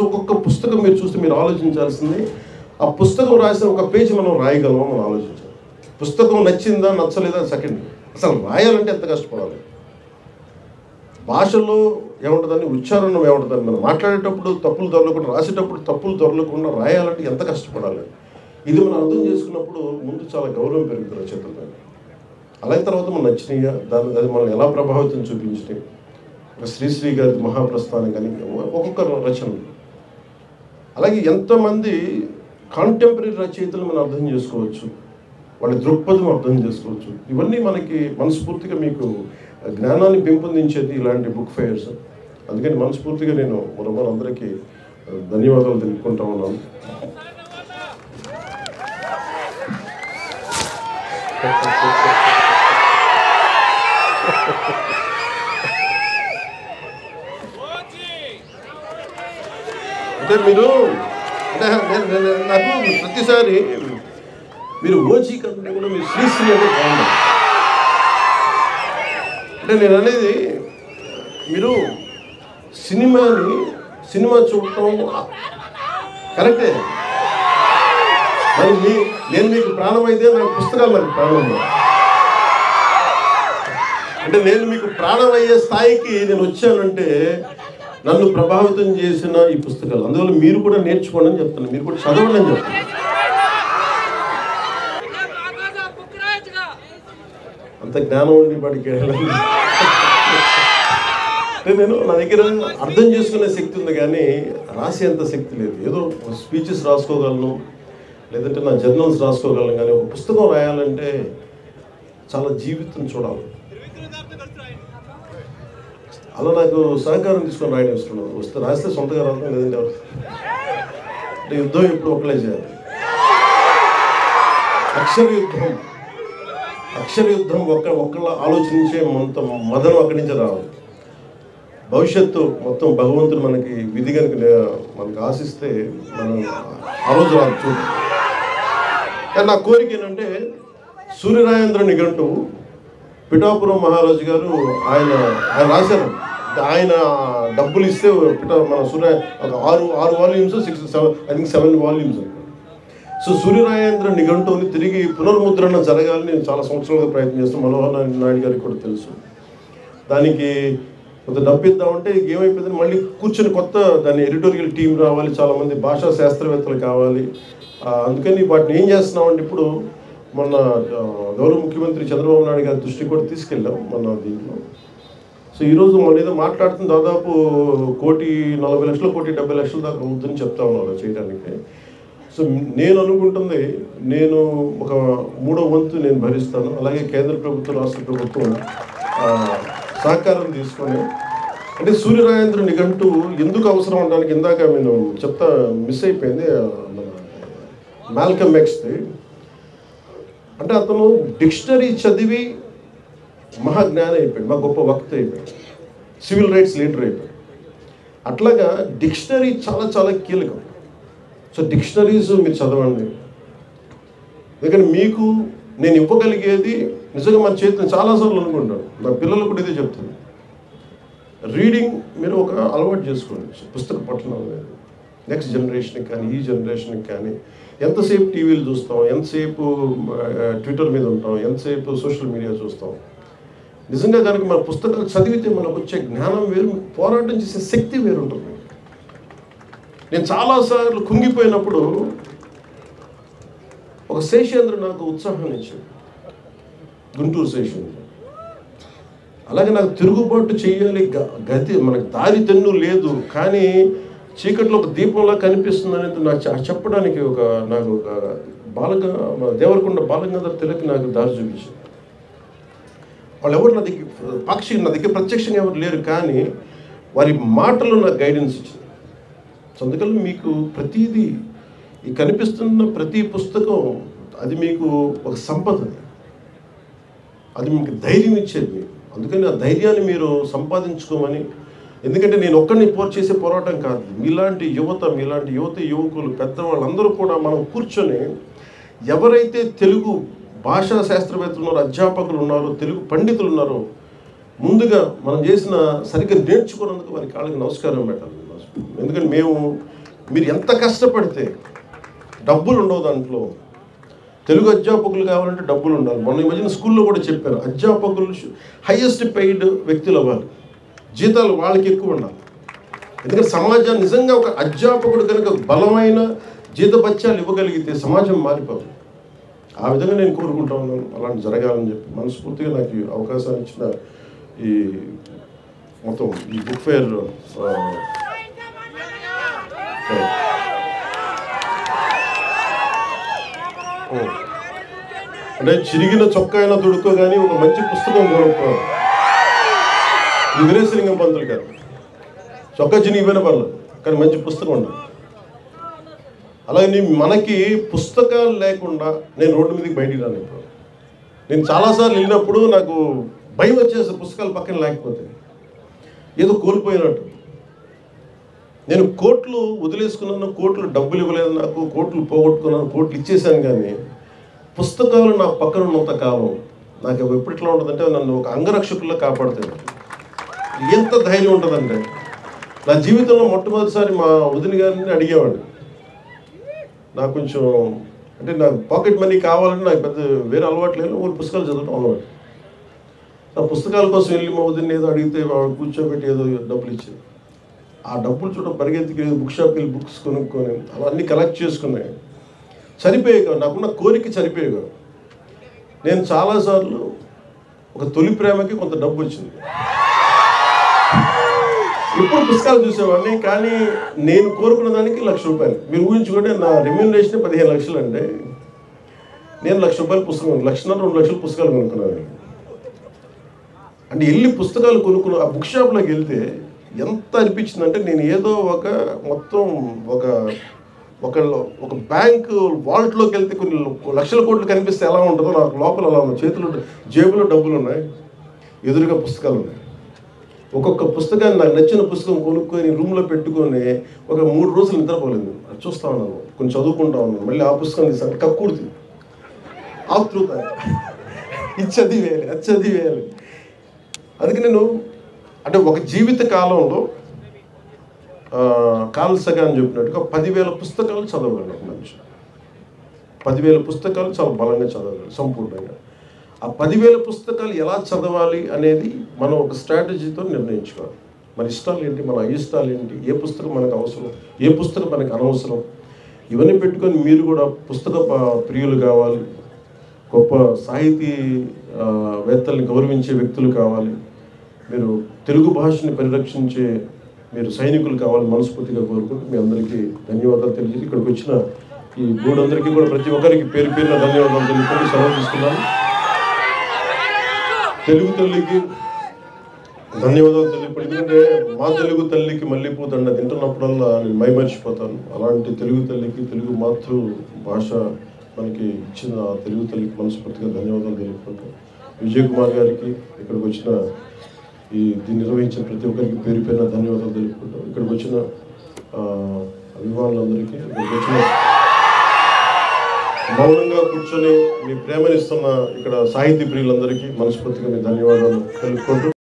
ఈరోజు ఒక్కొక్క పుస్తకం మీరు చూస్తే మీరు ఆలోచించాల్సింది ఆ పుస్తకం రాసిన ఒక పేజీ మనం రాయగలమో మనం ఆలోచించాలి. పుస్తకం నచ్చిందా నచ్చలేదా సెకండ్, అసలు రాయాలంటే ఎంత కష్టపడాలి. భాషలో ఏముంటుందని, ఉచ్చారణ ఏముంటుందని, మనం మాట్లాడేటప్పుడు తప్పులు దొరలకుండా, రాసేటప్పుడు తప్పులు దొరలకుండా రాయాలంటే ఎంత కష్టపడాలి. ఇది మనం అర్థం చేసుకున్నప్పుడు ముందు చాలా గౌరవం పెరుగుతుంది రచయితల. అలాగే తర్వాత మనం నచ్చినాయా, అది మనం ఎలా ప్రభావితం చూపించినాయి. శ్రీశ్రీ గారి మహాప్రస్థానం కానీ ఒక్కొక్క రచన, అలాగే ఎంతమంది కాంటెంపరీ రచయితలు మనం అర్థం చేసుకోవచ్చు, వాళ్ళ దృక్పథం అర్థం చేసుకోవచ్చు. ఇవన్నీ మనకి మనస్ఫూర్తిగా మీకు జ్ఞానాన్ని పెంపొందించేది ఇలాంటి బుక్ ఫెయిర్స్. అందుకని మనస్ఫూర్తిగా నేను అందరికీ ధన్యవాదాలు తెలుపుకుంటా ఉన్నాను. అంటే మీరు నాకు ప్రతిసారి మీరు ఓజీ కంటే కూడా మీరు శ్రీశ్రీ అంటే బాగుంటుంది. అంటే నేను అనేది మీరు సినిమా చూడటం కరెక్టే, మరి నేను మీకు ప్రాణం అయితే నాకు పుస్తకాలు నాకు ప్రాణం. అంటే నేను మీకు ప్రాణం అయ్యే స్థాయికి నేను వచ్చానంటే నన్ను ప్రభావితం చేసిన ఈ పుస్తకాలు. అందువల్ల మీరు కూడా నేర్చుకోండి అని చెప్తాను, మీరు కూడా చదవండి అని చెప్తాను. అంత జ్ఞానం ఉండి వాడికి నేను నా దగ్గర అర్థం చేసుకునే శక్తి ఉంది కానీ రాసేంత శక్తి లేదు. ఏదో స్పీచెస్ రాసుకోగలను, లేదంటే నా జర్నల్స్ రాసుకోగలను, కానీ ఒక పుస్తకం రాయాలంటే చాలా జీవితం చూడాలి. అలా నాకు సహకారం తీసుకొని రాయడం ఇష్టం. వస్తే రాస్తే సొంతగా రాస్తాం, లేదంటే అంటే యుద్ధం ఎప్పుడు ఒకలే చేయాలి. అక్షర యుద్ధం ఒక్కళ్ళ ఆలోచించే మొత్తం మదనం అక్కడి నుంచే రావాలి. భవిష్యత్తు మొత్తం భగవంతుడు మనకి విధి కనుక మనకు ఆశిస్తే మనం ఆ రోజు రాదు చూడు. కానీ నా కోరిక ఏంటంటే సూర్యరాయేంద్ర నిఘంటువు పిఠాపురం మహారాజు గారు ఆయన రాశారు. ఆయన డబ్బులు ఇస్తే మన సూర్య ఒక 6 వాల్యూమ్స్ 7 వాల్యూమ్స్. సో సూర్యరాయేంద్ర నిఘంటువుని తిరిగి పునర్ముద్రణ జరగాలని నేను చాలా సంవత్సరాలుగా ప్రయత్నం చేస్తాను. మనోహర్ నాయుడు గారికి కూడా తెలుసు. దానికి కొంత డబ్బు ఇద్దామంటే ఏమైపోయిందని మళ్ళీ కూర్చొని కొత్త దాన్ని ఎడిటోరియల్ టీం రావాలి, చాలామంది భాషా శాస్త్రవేత్తలు కావాలి. అందుకని వాటిని ఏం చేస్తున్నామంటే ఇప్పుడు మొన్న గౌరవ ముఖ్యమంత్రి చంద్రబాబు నాయుడు గారి దృష్టికి కూడా తీసుకెళ్ళాం మన దీంట్లో. సో ఈరోజు మన ఏదో మాట్లాడుతున్న దాదాపు 1,40,00,000 1,70,00,000 దాకా అవుతుందని చెప్తా ఉన్నారు చేయడానికి. సో నేను అనుకుంటుంది నేను ఒక 3వ వంతు నేను భరిస్తాను. అలాగే కేంద్ర ప్రభుత్వం రాష్ట్ర ప్రభుత్వం సహకారం తీసుకొని, అంటే సూర్యరాయేంద్ర నిఘంటు ఎందుకు అవసరం అనడానికి ఇందాక నేను మిస్ అయిపోయింది మాల్కమ్ ఎక్స్ది. అంటే అతను డిక్షనరీ చదివి మహాజ్ఞాని అయిపోయాడు, మా గొప్ప వక్త అయిపోయాడు, సివిల్ రైట్స్ లీడర్ అయిపోయాడు. అట్లాగా డిక్షనరీ చాలా చాలా కీలకం. సో డిక్షనరీస్ మీరు చదవండి. ఎందుకంటే మీకు నేను ఇవ్వగలిగేది నిజంగా మన చేతిని చాలాసార్లు అనుకుంటాను, నా పిల్లలు కూడా ఇదే చెప్తాను, రీడింగ్ మీరు ఒక అలవాటు చేసుకోండి. పుస్తక పఠనం అనేది నెక్స్ట్ జనరేషన్కి కానీ ఈ జనరేషన్కి కానీ. ఎంతసేపు టీవీలు చూస్తాం, ఎంతసేపు ట్విట్టర్ మీద ఉంటాం, ఎంతసేపు సోషల్ మీడియా చూస్తాం. నిజంగా కనుక మన పుస్తకాలు చదివితే మనకు వచ్చే జ్ఞానం వేరు, పోరాటం చేసే శక్తి వేరు ఉంటుంది. నేను చాలాసార్లు కుంగిపోయినప్పుడు ఒక శేషేంద్ర నాకు ఉత్సాహాన్ని ఇచ్చింది, గుంటూరు శేషేంద్ర. అలాగే నాకు తిరుగుబాటు చేయాలి, గతి మనకు దారి తెన్ను లేదు, కానీ చీకట్లో ఒక దీపంలా కనిపిస్తుంది అనేది నాకు చెప్పడానికి నాకు దేవరకొండ బాలగంగాధర్ తిలక్ నాకు దారి చూపించింది. వాళ్ళు ఎవరు నా దగ్గర ప్రత్యక్షంగా ఎవరు లేరు, కానీ వారి మాటలు నాకు గైడెన్స్ ఇచ్చింది. సో అందుకని మీకు ప్రతిదీ ఈ కనిపిస్తున్న ప్రతి పుస్తకం అది మీకు ఒక సంపద, అది మీకు ధైర్యం ఇచ్చేది. అందుకని ఆ ధైర్యాన్ని మీరు సంపాదించుకోమని. ఎందుకంటే నేను ఒక్కడిని చేసే పోరాటం కాదు, మీలాంటి యువకులు పెద్దవాళ్ళందరూ కూడా మనం కూర్చొని ఎవరైతే తెలుగు భాషా శాస్త్రవేత్తలు ఉన్నారో, అధ్యాపకులు ఉన్నారో, తెలుగు పండితులు ఉన్నారో, ముందుగా మనం చేసిన సరిగ్గా నేర్చుకున్నందుకు వారి కాళ్ళకి నమస్కారం పెట్టాలి. ఎందుకంటే మేము మీరు ఎంత కష్టపడితే డబ్బులు ఉండవు దాంట్లో. తెలుగు అధ్యాపకులు కావాలంటే డబ్బులు ఉండాలి. మొన్న ఈ మధ్యన స్కూల్లో కూడా చెప్పారు, అధ్యాపకులు హైయెస్ట్ పెయిడ్ వ్యక్తులు అవ్వాలి, జీతాలు వాళ్ళకి ఎక్కువ ఉండాలి. ఎందుకంటే సమాజాన్ని నిజంగా ఒక అధ్యాపకుడు కనుక బలమైన జీతభత్యాలు ఇవ్వగలిగితే సమాజం మారిపోతుంది. ఆ విధంగా నేను కోరుకుంటా ఉన్నాను, అలాంటి జరగాలని చెప్పి. మనస్ఫూర్తిగా నాకు ఈ అవకాశాన్ని ఇచ్చిన ఈ మొత్తం ఈ బుక్ ఫేర్ అంటే చిరిగిన చొక్కా అయినా దుడుకో కానీ ఒక మంచి పుస్తకం కొనుక్కోవాలి. ఈ వీరేశలింగం పంతులు గారు చొక్కా చినిగిపోయిన పర్లేదు కానీ మంచి పుస్తకం ఉండాలి. అలాగే మనకి పుస్తకాలు లేకుండా నేను రోడ్డు మీదకి బయటికి రాను. ఇప్పుడు నేను చాలాసార్లు వెళ్ళినప్పుడు నాకు భయం వచ్చేసి పుస్తకాలు పక్కన లేకపోతే ఏదో కోల్పోయినట్టు. నేను కోట్లు వదిలేసుకున్నాను, కోట్లు డబ్బులు ఇవ్వలేదు, నాకు కోట్లు పోగొట్టుకున్నాను, కోట్లు ఇచ్చేసాను, కానీ పుస్తకాలు నా పక్కన ఉన్నంత కాలం నాకు ఎప్పుడు ఎట్లా ఉంటుందంటే నన్ను ఒక అంగరక్షకుల్లో కాపాడుతాను. ఎంత ధైర్యం ఉంటుందంటే నా జీవితంలో మొట్టమొదటిసారి మా వదిన గారిని అడిగేవాడిని, నాకు కొంచెం అంటే నాకు పాకెట్ మనీ కావాలంటే నాకు పెద్ద వేరే అలవాటు లేదు, ఊరు పుస్తకాలు చదవడం అలవాటు. ఆ పుస్తకాల కోసం వెళ్ళి మా వదిన ఏదో అడిగితే వాడు కూర్చోబెట్టి ఏదో డబ్బులు ఇచ్చేది. ఆ డబ్బులు చూడ పరిగెత్తికి బుక్ షాప్కి వెళ్ళి బుక్స్ కొనుక్కొని అలా అన్నీ కలెక్ట్ చేసుకున్నాయి. సరిపోయేగా, నాకున్న కోరిక సరిపోయేగా. నేను చాలాసార్లు ఒక తొలి ప్రేమకి కొంత డబ్బు వచ్చింది, ఇప్పుడు పుస్తకాలు చూసేవాడిని, కానీ నేను కోరుకున్న దానికి ₹1,00,000. మీరు ఊహించుకుంటే నా రెమ్యూనరేషన్ 15 లక్షలు అంటే నేను ₹1,00,000 పుస్తకం, 1,00,000 2 లక్షలు పుస్తకాలు కొనుక్కున్నాను. అంటే వెళ్ళి పుస్తకాలు కొనుక్కున్న ఆ బుక్ షాప్లోకి వెళ్తే ఎంత అనిపించిందంటే నేను ఏదో ఒక మొత్తం ఒక బ్యాంకు వాల్ట్లోకి వెళ్తే కొన్ని లక్షల కోట్లు కనిపిస్తే ఎలా ఉంటుందో నాకు లోపల అలా ఉంది. చేతులు జేబులో డబ్బులు ఉన్నాయి, ఎదురుగా పుస్తకాలు ఉన్నాయి. ఒక్కొక్క పుస్తకాన్ని నాకు నచ్చిన పుస్తకం కొనుక్కొని రూమ్లో పెట్టుకొని ఒక 3 రోజులు నిద్రపోలేదు. అది చూస్తూ ఉన్నాను, కొంచెం చదువుకుంటా ఉన్నాను, మళ్ళీ ఆ పుస్తకం తీసాను, కక్కుర్తి ఆతృత, ఇది చదివేయాలి అది చదివేయాలి. అందుకే నేను అంటే ఒక జీవిత కాలంలో కార్ల్ సగాన్ చెప్పినట్టుగా 10,000 పుస్తకాలు చదవగలను ఒక మనిషి. 10,000 పుస్తకాలు చాలా బలంగా చదవగలరు సంపూర్ణంగా. ఆ 10,000 పుస్తకాలు ఎలా చదవాలి అనేది మనం ఒక స్ట్రాటజీతో నిర్ణయించుకోవాలి. మన ఇష్టాలు ఏంటి, మన అయిష్టాలు ఏంటి, ఏ పుస్తకం మనకు అవసరం, ఏ పుస్తకం మనకు అనవసరం, ఇవన్నీ పెట్టుకొని మీరు కూడా పుస్తక ప్రియులు కావాలి, గొప్ప సాహితీవేత్తల్ని గౌరవించే వ్యక్తులు కావాలి, మీరు తెలుగు భాషని పరిరక్షించే మీరు సైనికులు కావాలి మనస్ఫూర్తిగా కోరుకుంటూ మీ అందరికీ ధన్యవాదాలు తెలియజేసి ఇక్కడికి వచ్చిన ఈ గూడందరికీ కూడా ప్రతి ఒక్కరికి పేరు పేరున ధన్యవాదాలు తెలుపుకుంటూ సెలవు తీసుకున్నాను. తెలుగు తల్లికి ధన్యవాదాలు తెలుపు. ఎందుకంటే మా తెలుగు తల్లికి మల్లెపూ దండ తింటున్నప్పుడల్లా నేను మైమరిచిపోతాను. అలాంటి తెలుగు తల్లికి, తెలుగు మాతృ భాష మనకి ఇచ్చిన తెలుగు తల్లికి మనస్ఫూర్తిగా ధన్యవాదాలు తెలుపుకుంటూ విజయ్ కుమార్ గారికి, ఇక్కడికి వచ్చిన దీన్ని నిర్వహించిన ప్రతి ఒక్కరికి పేరు పేరున ధన్యవాదాలు తెలుపుకుంటూ ఇక్కడికి వచ్చిన అభిమానులందరికీ, ఇక్కడికి వచ్చిన మౌనంగా కూర్చొని మీ ప్రేమనిస్తున్న ఇక్కడ సాహితీ ప్రియులందరికీ మనస్ఫూర్తిగా మీ ధన్యవాదాలు తెలుపుకుంటూ